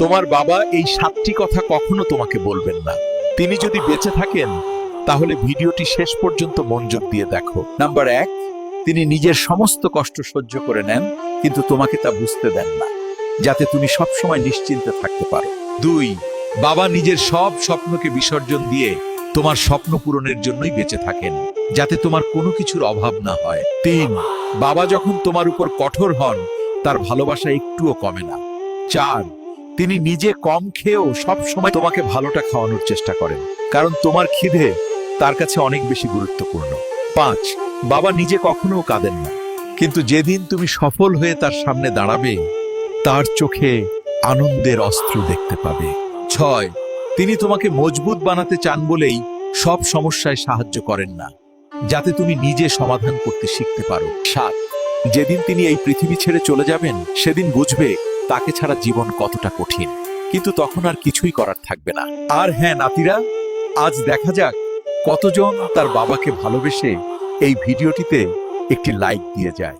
তোমার বাবা এই 7টি কথা কখনো তোমাকে বলবেন না। তিনি যদি বেঁচে থাকেন তাহলে ভিডিওটি শেষ পর্যন্ত মনোযোগ দিয়ে দেখো। নাম্বার 1, তিনি নিজের সমস্ত কষ্ট সহ্য করে নেন, কিন্তু তোমাকে তা বুঝতে দেন না, যাতে তুমি সবসময় নিশ্চিন্তে থাকতে পারো। 2, বাবা নিজের সব স্বপ্নকে বিসর্জন দিয়ে তোমার স্বপ্ন পূরণের জন্যই বেঁচে থাকেন, যাতে তোমার কোনো কিছুর অভাব না হয়। 3, বাবা যখন তোমার উপর কঠোর হন, তার ভালোবাসা একটুও কমে না। 4, তিনি নিজে কম খেয়েও সব সময় তোমাকে ভালোটা খাওয়ানোর চেষ্টা করেন, কারণ তোমার খিদে তার কাছে অনেক বেশি গুরুত্বপূর্ণ। 5, বাবা নিজে কখনো কাঁদেন না, কিন্তু যেদিন তুমি সফল হয়ে তার সামনে দাঁড়াবে, তার চোখে আনন্দের অস্ত্র দেখতে পাবে। 6, তিনি তোমাকে মজবুত বানাতে চান বলেই সব সমস্যায় সাহায্য করেন না, যাতে তুমি নিজে সমাধান করতে শিখতে পারো। 7, যেদিন তিনি এই পৃথিবী ছেড়ে চলে যাবেন, সেদিন বুঝবে তাকে ছাড়া জীবন কতটা কঠিন, কিন্তু তখন আর কিছুই করার থাকবে না। আর হ্যাঁ নাতিরা, আজ দেখা যাক কতজন তার বাবাকে ভালোবেসে এই ভিডিওটিতে একটি লাইক দিয়ে যায়।